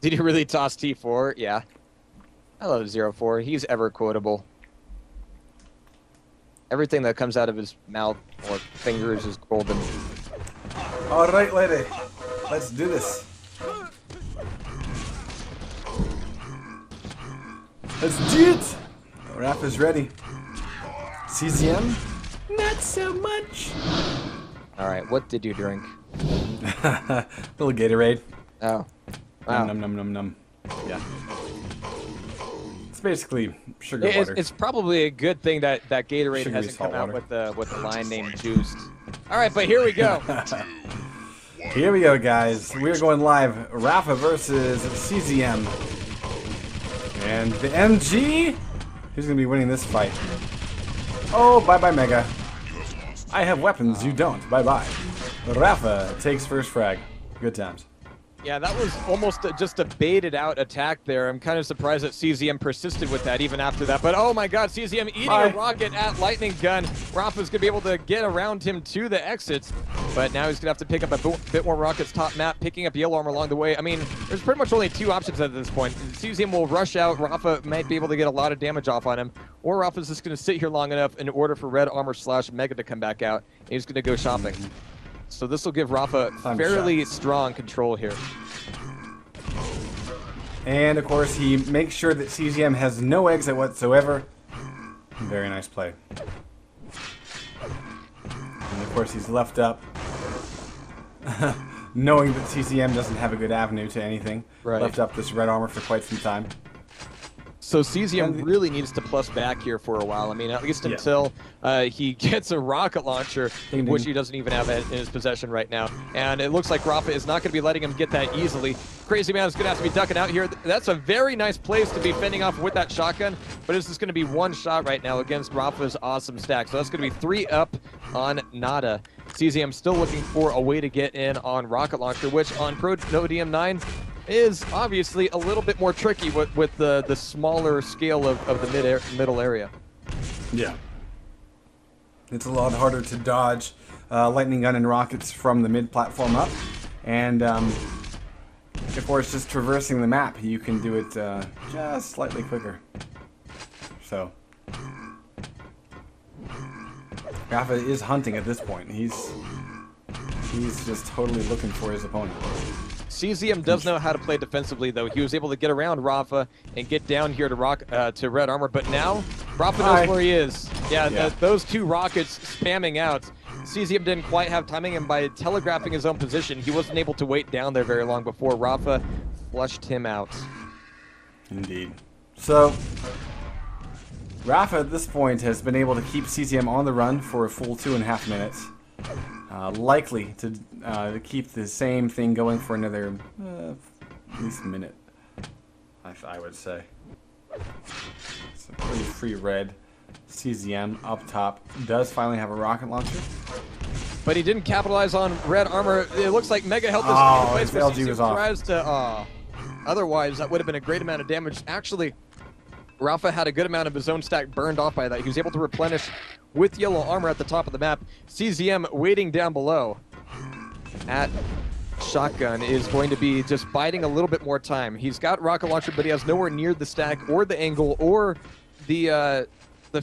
Did he really toss T4? Yeah. I love 04. He's ever quotable. Everything that comes out of his mouth or fingers is golden. All right, lady. Let's do this. Let's do it. Raph is ready. CZM? Not so much. All right, what did you drink? Little Gatorade. Oh. Wow. Num num num num. Yeah. It's basically sugar water. It's probably a good thing that Gatorade Sugary hasn't come salt out water. with the line name Juiced. All right, but here we go. Here we go, guys. We're going live. Rafa versus CZM. And the MG? Who's going to be winning this fight? Oh, bye-bye, Mega. I have weapons, you don't. Bye-bye. Rafa takes first frag. Good times. Yeah, that was almost just a baited out attack there. I'm kind of surprised that CZM persisted with that even after that. But oh my god, CZM eating a rocket at Lightning Gun. Rafa's going to be able to get around him to the exits. But now he's going to have to pick up a bit more rockets top map, picking up yellow armor along the way. I mean, there's pretty much only two options at this point. CZM will rush out. Rafa might be able to get a lot of damage off on him. Or Rafa's just going to sit here long enough in order for red armor / Mega to come back out. And he's going to go shopping. So this will give Rafa fairly strong control here. And of course, he makes sure that CZM has no exit whatsoever. Very nice play. And of course, he's left up, knowing that CZM doesn't have a good avenue to anything. Right. Left up this red armor for quite some time. So CZM really needs to plus back here for a while. I mean, at least until he gets a rocket launcher, Ding, ding. which he doesn't even have in his possession right now. And it looks like Rafa is not going to be letting him get that easily. Crazy Man is going to have to be ducking out here. That's a very nice place to be fending off with that shotgun, but it's just going to be one shot right now against Rafa's awesome stack. So that's going to be 3 up on Nada. CZM still looking for a way to get in on rocket launcher, which on Pro No DM9 is obviously a little bit more tricky with the smaller scale of the middle area. Yeah. It's a lot harder to dodge lightning gun and rockets from the mid platform up. And of course, just traversing the map, you can do it just slightly quicker. So Rafa is hunting at this point. He's just totally looking for his opponent. CZM does know how to play defensively, though. He was able to get around Rafa and get down here to red armor, but now Rafa knows where he is. Yeah. Those 2 rockets spamming out. CZM didn't quite have timing, and by telegraphing his own position, he wasn't able to wait down there very long before Rafa flushed him out. Indeed. So Rafa at this point has been able to keep CZM on the run for a full 2.5 minutes. Likely to keep the same thing going for another at least a minute, I would say. It's a pretty free red. CZM up top does finally have a rocket launcher. But he didn't capitalize on red armor. It looks like Mega Health is Oh, in place, his LG CZM was off. tries to, otherwise, that would have been a great amount of damage. Actually, Rafa had a good amount of his own stack burned off by that. He was able to replenish with yellow armor at the top of the map. CZM waiting down below at shotgun is going to be just biding a little bit more time. He's got rocket launcher, but he has nowhere near the stack or the angle or the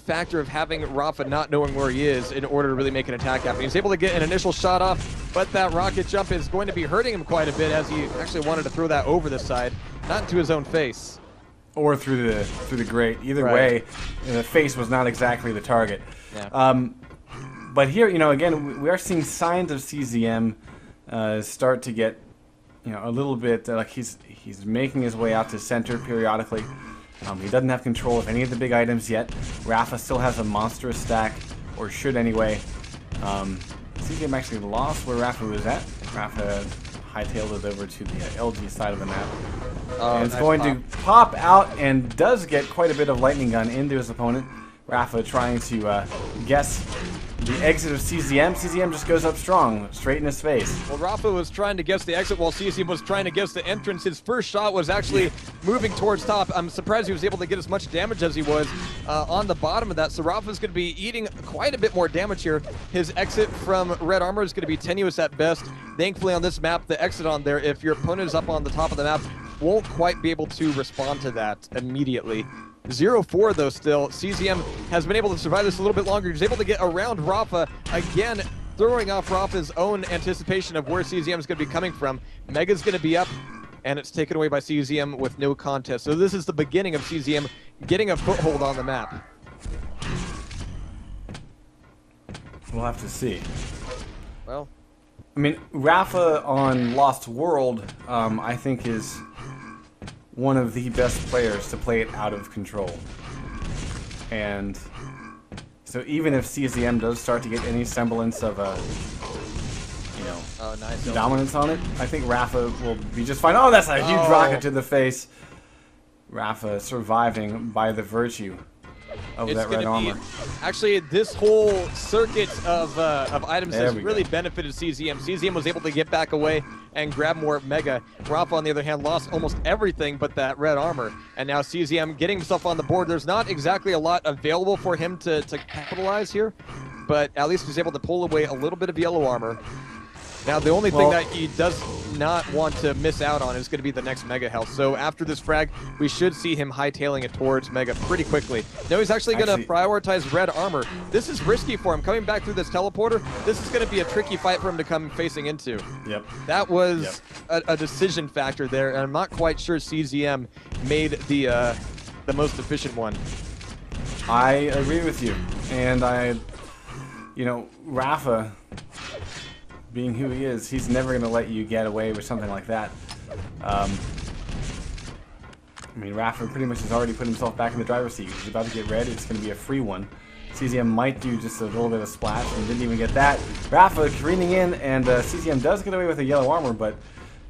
factor of having Rafa not knowing where he is in order to really make an attack happen. He's able to get an initial shot off, but that rocket jump is going to be hurting him quite a bit as he actually wanted to throw that over the side, not into his own face. Or through the grate. Either way, the face was not exactly the target. Yeah. But here, again, we are seeing signs of CZM start to get, a little bit like he's making his way out to center periodically. He doesn't have control of any of the big items yet. Rafa still has a monstrous stack, or should anyway. CZM actually lost where Rafa was at. Rafa hightailed it over to the LG side of the map. And it's going to pop out and does get quite a bit of lightning gun into his opponent. Rafa trying to guess the exit of CZM. CZM just goes up strong, straight in his face. Well, Rafa was trying to guess the exit while CZM was trying to guess the entrance. His first shot was actually moving towards top. I'm surprised he was able to get as much damage as he was on the bottom of that. So Rafa's going to be eating quite a bit more damage here. His exit from red armor is going to be tenuous at best. Thankfully on this map, the exit on there, if your opponent is up on the top of the map, won't quite be able to respond to that immediately. 0-4 though still. CZM has been able to survive this a little bit longer. He's able to get around Rafa, again throwing off Rafa's own anticipation of where CZM is going to be coming from. Mega's going to be up, and it's taken away by CZM with no contest. So this is the beginning of CZM getting a foothold on the map. We'll have to see. Well, I mean, Rafa on Lost World, I think is one of the best players to play it out of control. And so even if CZM does start to get any semblance of a, you know, nice dominance on it, I think Rafa will be just fine. Oh, that's a huge rocket to the face. Rafa surviving by the virtue of that red armor. Actually, this whole circuit of items has really benefited CZM. CZM was able to get back away and grab more Mega. Rafa, on the other hand, lost almost everything but that red armor. And now CZM getting himself on the board. There's not exactly a lot available for him to capitalize here, but at least he's able to pull away a little bit of yellow armor. Now, the only thing that he does not want to miss out on is going to be the next Mega health. So after this frag, we should see him hightailing it towards Mega pretty quickly. No, he's actually going to prioritize red armor. This is risky for him. Coming back through this teleporter, this is going to be a tricky fight for him to come facing into. Yep. That was a decision factor there, and I'm not quite sure CZM made the most efficient one. I agree with you. And you know, Rafa, being who he is, he's never going to let you get away with something like that. I mean, Rafa pretty much has already put himself back in the driver's seat. He's about to get red. It's going to be a free one. CZM might do just a little bit of splash and didn't even get that. Rafa careening in, and CZM does get away with a yellow armor, but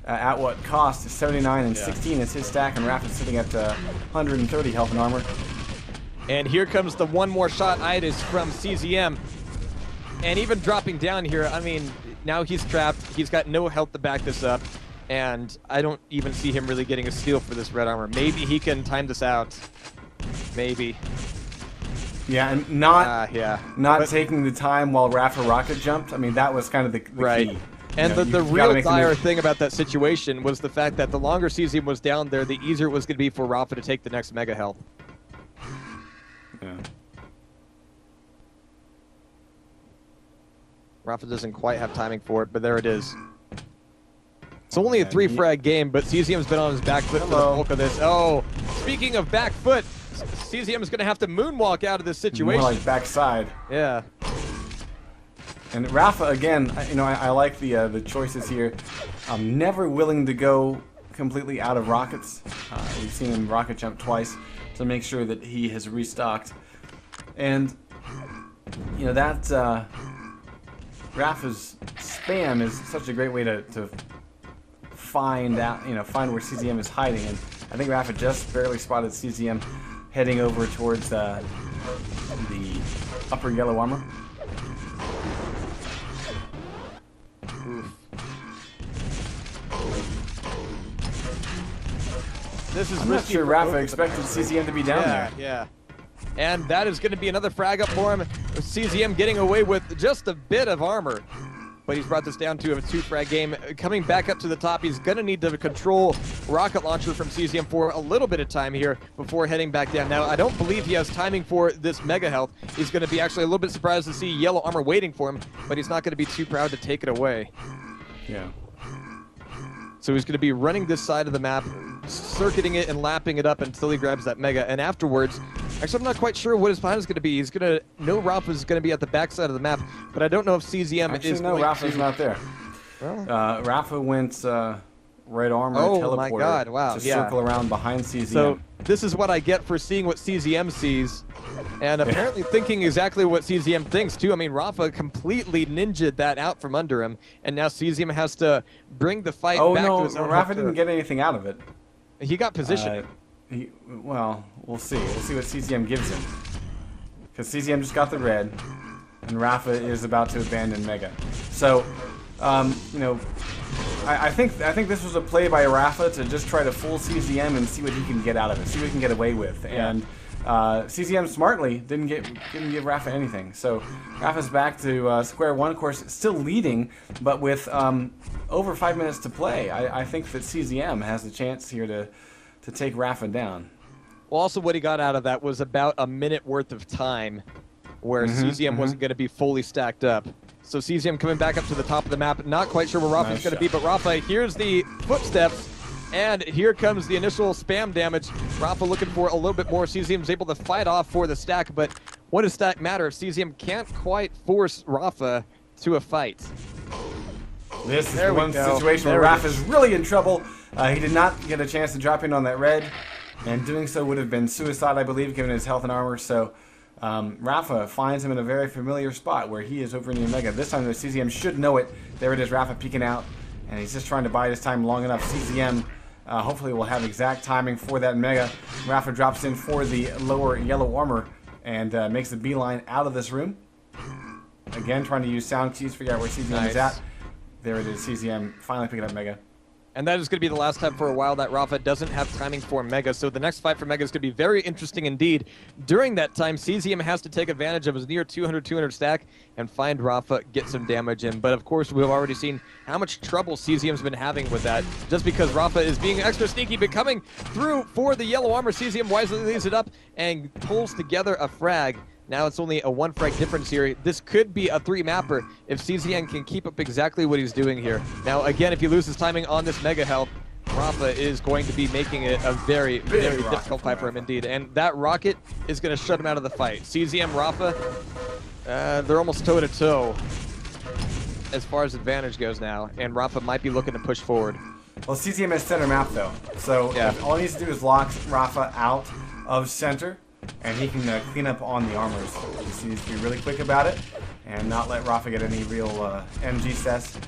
at what cost? 79 and 16 is his stack, and Rafa's sitting at 130 health and armor. And here comes the one more shot itis from CZM. And even dropping down here, I mean, now he's trapped. He's got no health to back this up. And I don't even see him really getting a steal for this red armor. Maybe he can time this out. Maybe. Yeah, and not taking the time while Rafa rocket jumped. I mean, that was kind of the key. And the real dire thing about that situation was the fact that the longer CZM was down there, the easier it was going to be for Rafa to take the next Mega health. Yeah. Rafa doesn't quite have timing for it, but there it is. It's only a 3-frag game, but CZM's been on his back foot for the bulk of this. Oh, speaking of back foot, CZM is going to have to moonwalk out of this situation. More like backside. Yeah. And Rafa, again, you know, I like the choices here. I'm never willing to go completely out of rockets. We've seen him rocket jump twice to make sure that he has restocked. And, you know, that Rafa's spam is such a great way to find out, you know, find where CZM is hiding. And I think Rafa just barely spotted CZM heading over towards the upper yellow armor. Oof. This is I'm not sure Rafa expected CZM to be down there. Yeah. And that is going to be another frag up for him. CZM getting away with just a bit of armor. But he's brought this down to a 2-frag game. Coming back up to the top, he's going to need to control rocket launcher from CZM for a little bit of time here before heading back down. Now, I don't believe he has timing for this Mega health. He's going to be actually a little bit surprised to see yellow armor waiting for him, but he's not going to be too proud to take it away. Yeah. So he's going to be running this side of the map, circuiting it and lapping it up until he grabs that Mega. And afterwards, actually, I'm not quite sure what his plan is going to be. He's going to know Rafa's going to be at the back side of the map, but I don't know if CZM is going to... Rafa's not there. Well, Rafa went red armor teleporter my God. Wow. to circle around behind CZM. So this is what I get for seeing what CZM sees, and apparently thinking exactly what CZM thinks too. I mean, Rafa completely ninja'd that out from under him, and now CZM has to bring the fight back to his own. Rafa didn't get anything out of it. He got positioning. Well, we'll see. We'll see what CZM gives him. Because CZM just got the red, and Rafa is about to abandon Mega. So, you know, I think this was a play by Rafa to just try to fool CZM and see what he can get out of it, see what he can get away with. Yeah. And CZM smartly didn't give Rafa anything. So Rafa's back to square one. Of course, still leading, but with over 5 minutes to play. I think that CZM has the chance here to take Rafa down. Well, also what he got out of that was about a minute worth of time where CZM wasn't going to be fully stacked up. So CZM coming back up to the top of the map, not quite sure where Rafa's going to be, but Rafa hears the footsteps, and here comes the initial spam damage. Rafa looking for a little bit more. CZM's able to fight off for the stack, but what does stack matter if CZM can't quite force Rafa to a fight? This is the one situation where Rafa's really in trouble. He did not get a chance to drop in on that red, and doing so would have been suicide, I believe, given his health and armor. So Rafa finds him in a very familiar spot where he is over in the Omega. This time the CZM should know it. There it is, Rafa peeking out, and he's just trying to bide his time long enough. CZM hopefully will have exact timing for that Mega. Rafa drops in for the lower yellow armor and makes the beeline out of this room. Again, trying to use sound cues to figure out where CZM is at. There it is, CZM finally picking up Mega. And that is going to be the last time for a while that Rafa doesn't have timing for Mega. So the next fight for Mega is going to be very interesting indeed. During that time, CZM has to take advantage of his near 200 stack and find Rafa, get some damage in. But of course, we've already seen how much trouble CZM's been having with that. Just because Rafa is being extra sneaky, but coming through for the yellow armor, CZM wisely leaves it up and pulls together a frag. Now it's only a 1 frag difference here. This could be a 3-mapper if CZM can keep up exactly what he's doing here. Now, again, if he loses timing on this Mega health, Rafa is going to be making it a very, very difficult fight for him indeed. And that rocket is going to shut him out of the fight. CZM, Rafa, they're almost toe-to-toe as far as advantage goes now. And Rafa might be looking to push forward. Well, CZM has center map, though. So all he needs to do is lock Rafa out of center, and he can clean up on the armors. He just needs to be really quick about it and not let Rafa get any real MG cess.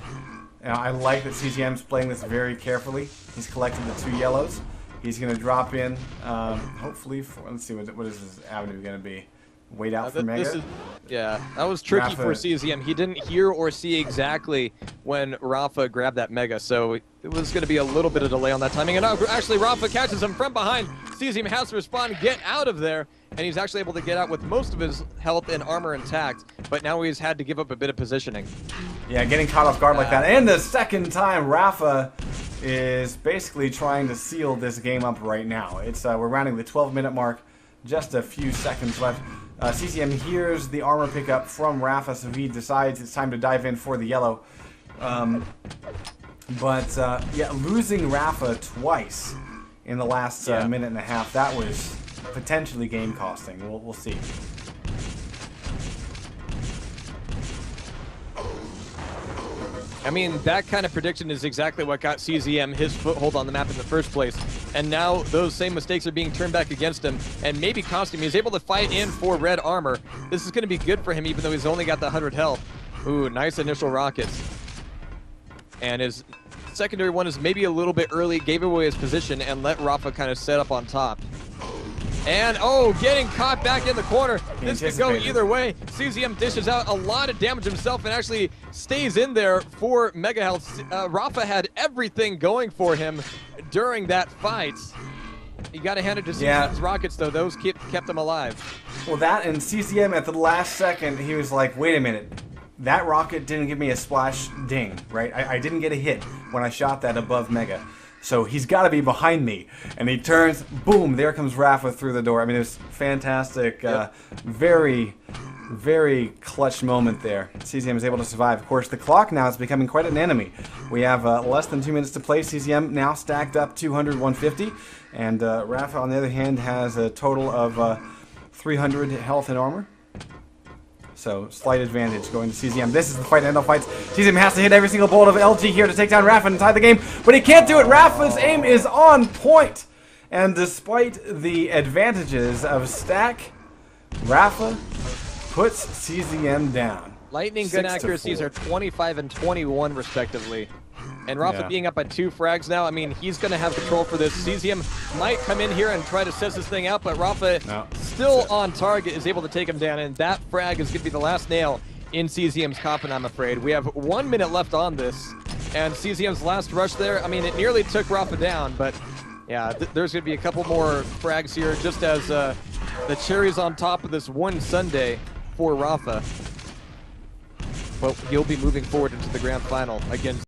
Now, I like that CZM's playing this very carefully. He's collected the 2 yellows. He's going to drop in, hopefully, let's see, what is his avenue going to be? Wait out for Mega? Yeah, that was tricky for CZM. He didn't hear or see exactly when Rafa grabbed that Mega, so it was going to be a little bit of delay on that timing. And actually, Rafa catches him from behind. CZM has to respond, get out of there, and he's actually able to get out with most of his health and armor intact, but now he's had to give up a bit of positioning. Yeah, getting caught off guard like that. And the second time, Rafa is basically trying to seal this game up right now. It's we're rounding the 12-minute mark, just a few seconds left. CZM hears the armor pickup from Rafa, so he decides it's time to dive in for the yellow. Yeah, losing Rafa twice in the last minute and a half, that was potentially game costing. We'll see. I mean, that kind of prediction is exactly what got CZM his foothold on the map in the first place. And now those same mistakes are being turned back against him and maybe cost him. He's able to fight in for red armor. This is going to be good for him even though he's only got the 100 health. Ooh, nice initial rockets. And his secondary one is maybe a little bit early, gave away his position and let Rafa kind of set up on top. And, oh, getting caught back in the corner. This could go either way. CZM dishes out a lot of damage himself and actually stays in there for Mega Health. Rafa had everything going for him during that fight. You got to hand it to CZM's rockets, though. Those kept him alive. Well, that and CZM at the last second, he was like, wait a minute. That rocket didn't give me a splash ding, right? I didn't get a hit when I shot that above Mega. So he's got to be behind me. And he turns, boom, there comes Rafa through the door. I mean, it was fantastic. Very, very clutch moment there. CZM is able to survive. Of course, the clock now is becoming quite an enemy. We have less than 2 minutes to play. CZM now stacked up 200, 150. And Rafa, on the other hand, has a total of 300 health and armor. So, slight advantage going to CZM. This is the fight to end all fights. CZM has to hit every single bullet of LG here to take down Rafa and tie the game, but he can't do it. Rafa's aim is on point. And despite the advantages of stack, Rafa puts CZM down. Lightning gun accuracies are 25 and 21 respectively. And Rafa being up by 2 frags now, I mean, he's going to have control for this. CZM might come in here and try to set this thing out, but Rafa still on target, is able to take him down, and that frag is going to be the last nail in CZM's coffin, I'm afraid. We have 1 minute left on this, and CZM's last rush there, I mean, it nearly took Rafa down, but yeah, there's going to be a couple more frags here, just as the cherries on top of this one Sunday for Rafa. Well, he'll be moving forward into the grand final against